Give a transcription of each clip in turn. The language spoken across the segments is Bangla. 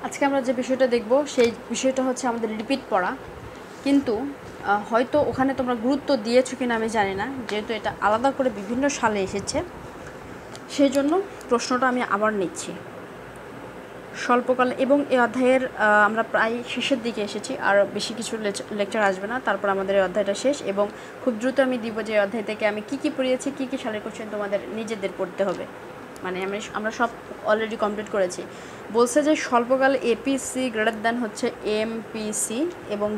আজকে আমরা যে বিষয়টা দেখব সেই বিষয়টা হচ্ছে আমাদের রিপিট পড়া, কিন্তু হয়তো ওখানে তোমরা গুরুত্ব দিয়েছো কিনা আমি জানি না, যেহেতু এটা আলাদা করে বিভিন্ন সালে এসেছে সেই জন্য প্রশ্নটা আমি আবার নিচ্ছি। স্বল্পকাল এবং এই অধ্যায়ের আমরা প্রায় শেষের দিকে এসেছি, আর বেশি কিছু লেকচার আসবে না, তারপর আমাদের এই অধ্যায়টা শেষ। এবং খুব দ্রুত আমি দিব যে অধ্যায় থেকে আমি কী পড়িয়েছি, কী সালের কোশ্চেন তোমাদের নিজেদের পড়তে হবে। মানে আমরা সব অলরেডি কমপ্লিট করেছি। বলছে যে স্বল্পকালে এপিসি গ্রেটার দ্যান হচ্ছে এমপিসি এবং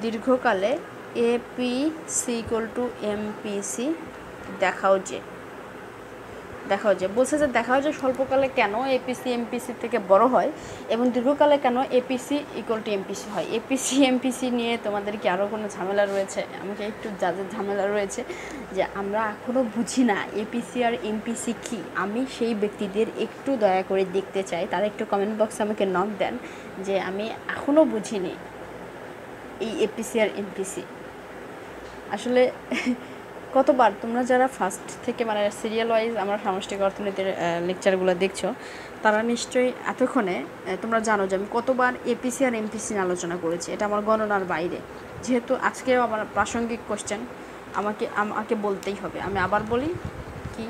দীর্ঘকালে এপিসি ইকুয়াল টু এমপিসি দেখাও যে বলছে যে দেখাও যে স্বল্পকালে কেন এপিসি এমপিসি থেকে বড় হয় এবং দীর্ঘকালে কেন এপিসি ইকুয়াল টু এমপিসি হয়। এপিসি এমপিসি নিয়ে তোমাদের কি আরও কোনো ঝামেলা রয়েছে? আমাকে একটু যাদের ঝামেলা রয়েছে যে আমরা এখনও বুঝি না এপিসি আর এমপিসি কী, আমি সেই ব্যক্তিদের একটু দয়া করে দেখতে চাই, তারা একটু কমেন্ট বক্সে আমাকে নক দেন যে আমি এখনও বুঝিনি এই এপিসি আর এমপিসি। আসলে কতবার তোমরা যারা ফার্স্ট থেকে মানে সিরিয়াল ওয়াইজ আমরা সামষ্টিক অর্থনীতির লেকচারগুলো দেখছো, তারা নিশ্চয়ই এতক্ষণে তোমরা জানো যে আমি কতবার এপিসি আর এমপিসি নিয়ে আলোচনা করেছি। এটা আমার গণনার বাইরে, যেহেতু আজকেও আমার প্রাসঙ্গিক কোশ্চেন আমাকে বলতেই হবে। আমি আবার বলি, কি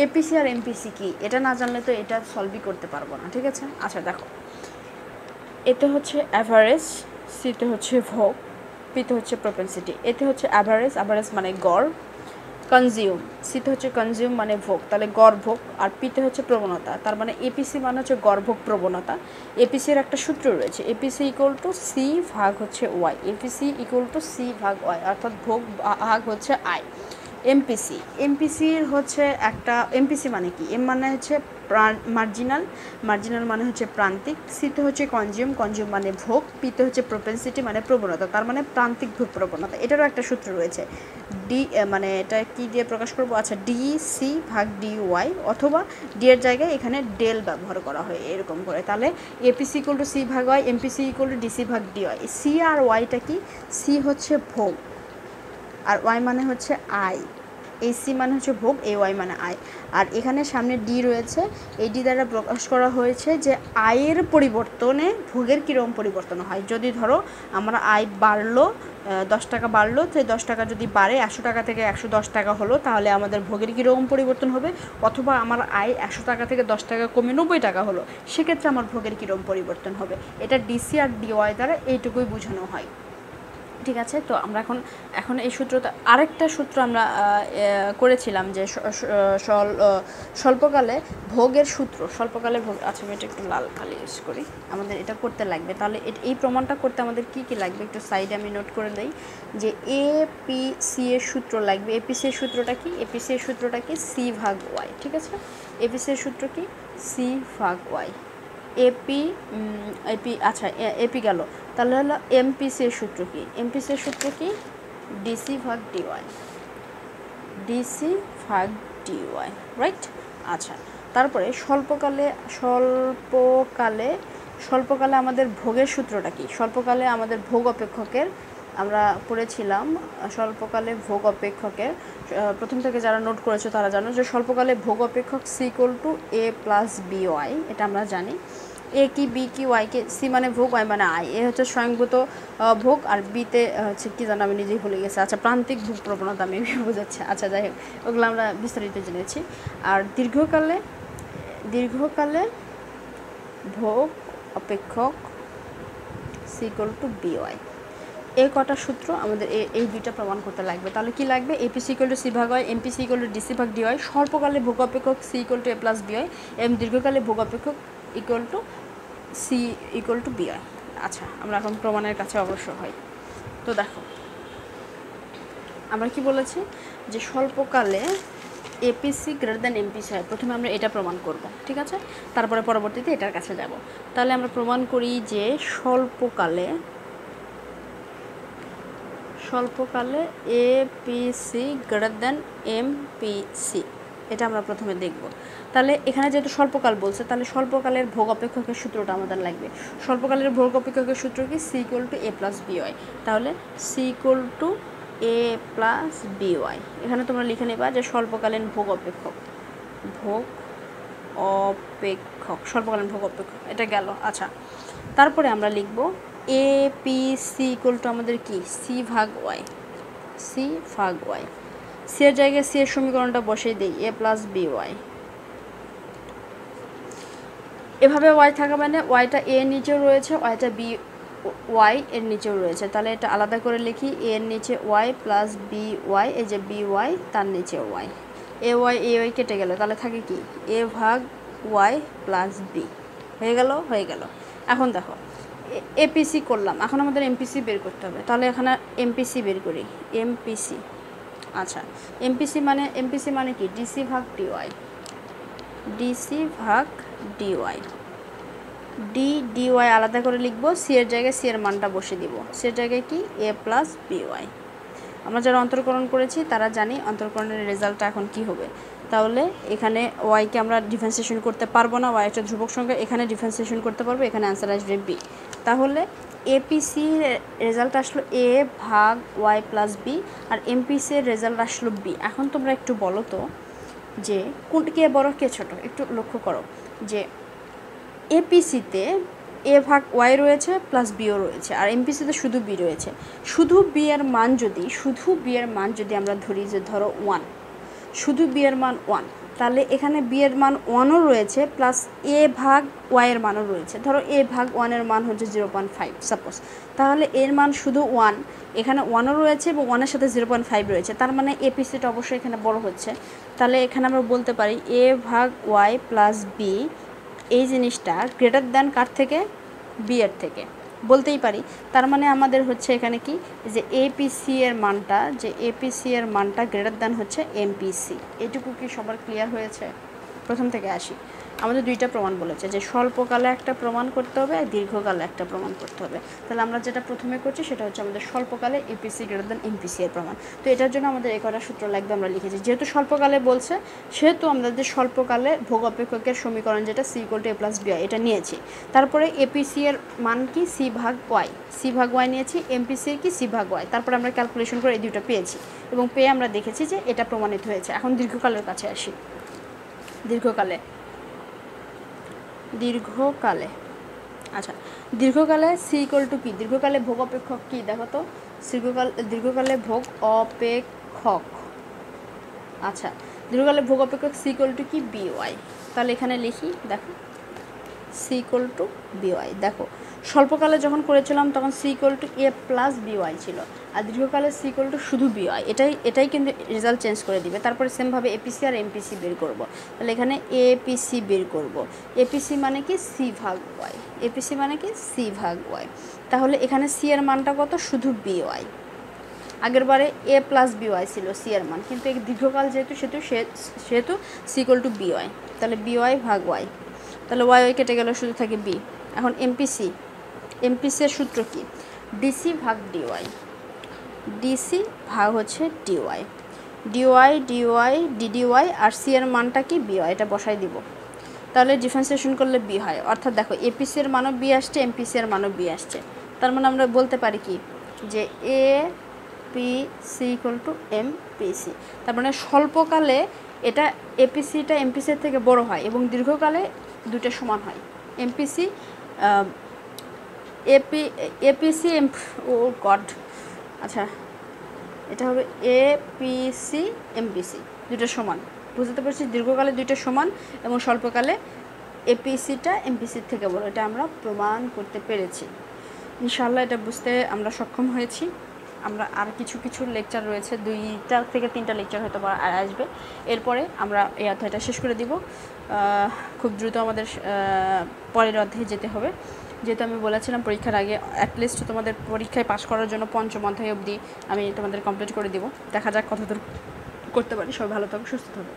এপিসি আর এমপিসি কি, এটা না জানলে তো এটা সলভই করতে পারবো না, ঠিক আছে? আচ্ছা দেখো, এতে হচ্ছে অ্যাভারেজ, সিতে হচ্ছে ভোগ, পিতে হচ্ছে প্রপেন্সিটি। এতে হচ্ছে অ্যাভারেজ মানে গড়, কনজিউম, সিতে হচ্ছে কনজিউম মানে ভোগ, তাহলে গড় ভোগ, আর পিতে হচ্ছে প্রবণতা, তার মানে এপিসি মানে হচ্ছে গড় ভোগ প্রবণতা। এপিসির একটা সূত্র রয়েছে, এপিসি ইকুয়াল টু সি ভাগ হচ্ছে Y, APC equal to C ভাগ ওয়াই, অর্থাৎ ভোগ ভাগ হচ্ছে আই। এমপিসির হচ্ছে একটা, এমপিসি মানে কি, এম মানে হচ্ছে মার্জিনাল মানে হচ্ছে প্রান্তিক, সিতে হচ্ছে কনজিউম মানে ভোগ, পিতে হচ্ছে প্রপেন্সিটি মানে প্রবণতা, তার মানে প্রান্তিক ভোগ প্রবণতা। এটারও একটা সূত্র রয়েছে, ডি মানে এটা কি দিয়ে প্রকাশ করবো, আচ্ছা ডিসি ভাগ ডি ওয়াই, অথবা ডি এর জায়গায় এখানে ডেল ব্যবহার করা হয় এরকম করে। তাহলে এপিসি ইকুয়াল টু সি ভাগ Y, MPC equal to DC ভাগ ডি ওয়াই। সি আর ওয়াইটা কি, সি হচ্ছে ভোগ আর ওয়াই মানে হচ্ছে আই, এই সি মানে হচ্ছে ভোগ, এই ওয়াই মানে আয়, আর এখানে সামনে ডি রয়েছে, এই ডি দ্বারা প্রকাশ করা হয়েছে যে আয়ের পরিবর্তনে ভোগের কীরকম পরিবর্তন হয়। যদি ধরো আমরা আয় বাড়লো, 10 টাকা বাড়লো, সেই 10 টাকা যদি বাড়ে 100 টাকা থেকে 110 টাকা হলো, তাহলে আমাদের ভোগের কীরকম পরিবর্তন হবে। অথবা আমার আয় 100 টাকা থেকে 10 টাকা কমে 90 টাকা হলো, সেক্ষেত্রে আমার ভোগের কীরকম পরিবর্তন হবে। এটা ডিসি আর ডিওয়াই দ্বারা এইটুকুই বোঝানো হয়, ঠিক আছে? তো আমরা এখন এই সূত্রটা, আরেকটা সূত্র আমরা করেছিলাম যে স্বল্পকালে ভোগের সূত্র, স্বল্পকালে ভোগ, আচ্ছা আমি এটা একটু লাল কালি ইউজ করি, আমাদের এটা করতে লাগবে। তাহলে এই প্রমাণটা করতে আমাদের কি লাগবে একটু সাইডে আমি নোট করে দেই, যে এপিসি এর সূত্র লাগবে। এপিসি এর সূত্রটা কি, এপিসি এর সূত্রটা কি, সি ভাগ ওয়াই, ঠিক আছে? এপিসি এর সূত্র কি, সি ভাগ ওয়াই। আচ্ছা এপি গেল, তাহলে হলো এমপিসি এর সূত্র কি, এমপিসি এর সূত্র কি, ডিসি ভাগ ডিওয়াই, ডিসি ভাগ ডিওয়াই, রাইট? আচ্ছা, তারপরে স্বল্পকালে আমাদের ভোগের সূত্রটা কি, স্বল্পকালে আমাদের ভোগ অপেক্ষকের আমরা পড়েছিলাম। স্বল্পকালে ভোগ অপেক্ষকের প্রথম থেকে যারা নোট করেছো তারা জানো যে স্বল্পকালে ভোগ অপেক্ষক C equal to A plus B Y, এটা আমরা জানি। এ কি, বি কি, ওয়াই কে, সি মানে ভোগ, ওয়াই মানে আই, এ হচ্ছে স্বয়ংভূত ভোগ, আর বিতে হচ্ছে কি জানো আমি নিজেই ভুলে গেছি, আচ্ছা প্রান্তিক ভোগ প্রবণতা আমি বোঝাচ্ছি, আচ্ছা যাই হোক ওগুলো আমরা বিস্তারিত জেনেছি। আর দীর্ঘকালে ভোগ অপেক্ষক C equal to B Y, এই কটা সূত্র আমাদের এই দুইটা প্রমাণ করতে লাগবে। তাহলে কি লাগবে, এপিসি ইকুয়াল টু সি ভাগ Y, MPC equal to DC ভাগ ডিওয়াই, স্বল্পকালে ভোগ অপেক্ষক C equal to A plus B Y এবং দীর্ঘকালে ভোগ অপেক্ষক equal to C equal to B Y. আচ্ছা আমরা এখন প্রমাণের কাছে অবশ্য হই। তো দেখো আমরা কি বলেছি যে স্বল্পকালে এপিসি গ্রেটার দ্যান এমপিসি হয়, প্রথমে আমরা এটা প্রমাণ করব, ঠিক আছে? তারপরে পরবর্তীতে এটার কাছে যাব। তাহলে আমরা প্রমাণ করি যে স্বল্পকালে এপিসি গ্রেটার দ্যান এমপিসি, এটা আমরা প্রথমে দেখব। তাহলে এখানে যেহেতু স্বল্পকাল বলছে, তাহলে স্বল্পকালের ভোগ অপেক্ষকের সূত্রটা আমাদের লাগবে। স্বল্পকালের ভোগ অপেক্ষকের সূত্র কি, C equal to A plus B Y, তাহলে C equal to A plus B Y. এখানে তোমরা লিখে নেবা যে স্বল্পকালীন ভোগ অপেক্ষক, স্বল্পকালীন ভোগ অপেক্ষক, এটা গেল। আচ্ছা, তারপরে আমরা লিখব A P C equal to আমাদের কি সি ভাগ ওয়াই, সি ভাগ ওয়াই। সি এর জায়গায় সি এর সমীকরণটা বসিয়ে দিই, এ প্লাস বি ওয়াই। এভাবে ওয়াই থাকা মানে ওয়াইটা এ এর নিচেও রয়েছে, ওয়াইটা বি ওয়াই এর নিচেও রয়েছে, তাহলে এটা আলাদা করে লিখি, এ এর নিচে ওয়াই প্লাস বি ওয়াই, এই যে বি ওয়াই তার নিচে ওয়াই, এ ওয়াই কেটে গেল, তাহলে থাকে কি এ ভাগ ওয়াই প্লাস বি। হয়ে গেল, হয়ে গেল। এখন দেখো এপিসি করলাম, এখন আমাদের এমপিসি বের করতে হবে, তাহলে এখানে এমপিসি বের করি, এমপিসি। আচ্ছা, এমপিসি মানে কি ডিসি ভাগ ডিওয়াই, ডিসি ভাগ ডিওয়াই। ডিওয়াই আলাদা করে লিখবো, সি এর জায়গায় সি এর মানটা বসে দিব, সি এর জায়গায় কি এ প্লাস বিওয়াই। আমরা যারা অন্তর্করণ করেছি তারা জানি অন্তর্করণের রেজাল্টটা এখন কি হবে। তাহলে এখানে ওয়াইকে আমরা ডিফারেন্সিয়েশন করতে পারবো না, ওয়াই একটা ধ্রুবক সংখ্যা, এখানে ডিফারেন্সিয়েশন করতে পারবো, এখানে অ্যান্সার আসবে বি। তাহলে এপিসি রেজাল্ট আসলো এ ভাগ ওয়াই প্লাস বি, আর এমপিসির রেজাল্ট আসলো বি। এখন তোমরা একটু বলো তো যে কে বড় কে ছোট, একটু লক্ষ্য করো যে এপিসিতে এ ভাগ ওয়াই রয়েছে প্লাস বিও রয়েছে, আর এমপিসিতে শুধু বি রয়েছে। শুধু বি এর মান যদি আমরা ধরি যে ধরো 1, শুধু বি এর মান 1, তাহলে এখানে বি এর মান 1ও রয়েছে প্লাস এ ভাগ ওয়াই এর মানও রয়েছে। ধরো এ ভাগ 1 এর মান হচ্ছে 0.5 সাপোজ, তাহলে এর মান শুধু 1, এখানে 1ও রয়েছে এবং 1 এর সাথে 0.5 রয়েছে, তার মানে এপিসিটা অবশ্যই এখানে বড় হচ্ছে। তাহলে এখানে আমরা বলতে পারি এ ভাগ ওয়াই প্লাস বি, এই জিনিসটা গ্রেটার দ্যান কার থেকে, বি এর থেকে বলতেই পারি। তার মানে আমাদের হচ্ছে এখানে কি যে এপিসি এর মানটা গ্রেটার দ্যান হচ্ছে এমপিসি। এটুকু কি সবার ক্লিয়ার হয়েছে? প্রথম থেকে আসি, আমাদের দুইটা প্রমাণ বলেছে যে স্বল্পকালে একটা প্রমাণ করতে হবে আর দীর্ঘকালে একটা প্রমাণ করতে হবে। তাহলে আমরা যেটা প্রথমে করছি সেটা হচ্ছে আমাদের স্বল্পকালে এপিসি গ্রেটার দ্যান এমপিসি এর প্রমাণ। তো এটার জন্য আমাদের এই কটা সূত্র লাগবে, আমরা লিখেছি। যেহেতু স্বল্পকালে বলছে সেহেতু আমাদের স্বল্পকালে ভোগ অপেক্ষকের সমীকরণ যেটা C equal to A plus B Y, এটা নিয়েছি। তারপরে এপিসি এর মান কি সি ভাগ ওয়াই নিয়েছি, এমপিসি এর কি সি ভাগ ওয়াই। তারপরে আমরা ক্যালকুলেশন করে এই দুটো পেয়েছি এবং পেয়ে আমরা দেখেছি যে এটা প্রমাণিত হয়েছে। এখন দীর্ঘকালের কাছে আসি। দীর্ঘকালে আচ্ছা, দীর্ঘকালে সি ইকুয়াল টু কি, দীর্ঘকালে ভোগ অপেক্ষক কি দেখো তো, দীর্ঘকালে ভোগ অপেক্ষক। আচ্ছা, দীর্ঘকালে ভোগ অপেক্ষক সি ইকুয়াল টু কি বিওয়াই। তাহলে এখানে লিখি, দেখো সি ইকুয়াল টু বিওয়াই। দেখো স্বল্পকালে যখন করেছিলাম তখন C equal to A plus B Y ছিল, আর দীর্ঘকালে সি ইকুয়াল টু শুধু বিওয়াই। এটাই কিন্তু রেজাল্ট চেঞ্জ করে দিবে। তারপরে সেমভাবে এপিসি আর এমপিসি বের করব। তাহলে এখানে এপিসি বের করব, এপিসি মানে কি সি ভাগ ওয়াই, এপিসি মানে কি সি ভাগ ওয়াই। তাহলে এখানে সি এর মানটা কত, শুধু বিওয়াই। আগের বারে এ প্লাস বিওয়াই ছিল সি এর মান, কিন্তু এই দীর্ঘকাল যেহেতু সেহেতু সি ইকুয়াল টু বিওয়াই। তাহলে বিওয়াই ভাগ ওয়াই, তাহলে ওয়াই কেটে গেল, শুধু থাকে বি। এখন এমপিসি এর সূত্র কি, ডিসি ভাগ ডিওয়াই, ডিসি ভাগ হচ্ছে ডিওয়াই, ডিডিওয়াই আর সি এর মানটা কি বিওয়াই, এটা বসাই দিব। তাহলে ডিফারেন্সিয়েশন করলে বি হয়, অর্থাৎ দেখো এপিসি এর মানও বি আসছে, এমপিসি এর মানও বি আসছে। তার মানে আমরা বলতে পারি কি যে A P C equal to MPC. তার মানে স্বল্পকালে এটা এপিসিটা এমপিসির থেকে বড় হয় এবং দীর্ঘকালে দুটো সমান হয়। এমপিসি এপিসি ও গড, আচ্ছা এটা হবে এপিসি এমপিসি দুটো সমান, বুঝতে পারছি। দীর্ঘকালে দুটো সমান এবং স্বল্পকালে এপিসিটা এমপিসির থেকে বড়, এটা আমরা প্রমাণ করতে পেরেছি। ইনশাআল্লাহ এটা বুঝতে আমরা সক্ষম হয়েছি। আমরা আর কিছু লেকচার রয়েছে, 2 থেকে 3টা লেকচার হয়তো আর আসবে। এরপরে আমরা এই অধ্যায়টা শেষ করে দিব। খুব দ্রুত আমাদের পরের অধ্যায়ে যেতে হবে, যেহেতু আমি বলেছিলাম পরীক্ষার আগে অ্যাটলিস্ট তোমাদের পরীক্ষায় পাশ করার জন্য 5ম অধ্যায় অবধি আমি তোমাদের কমপ্লিট করে দিব। দেখা যাক কতদূর করতে পারি। সবাই ভালো থাকো, সুস্থ থাকো।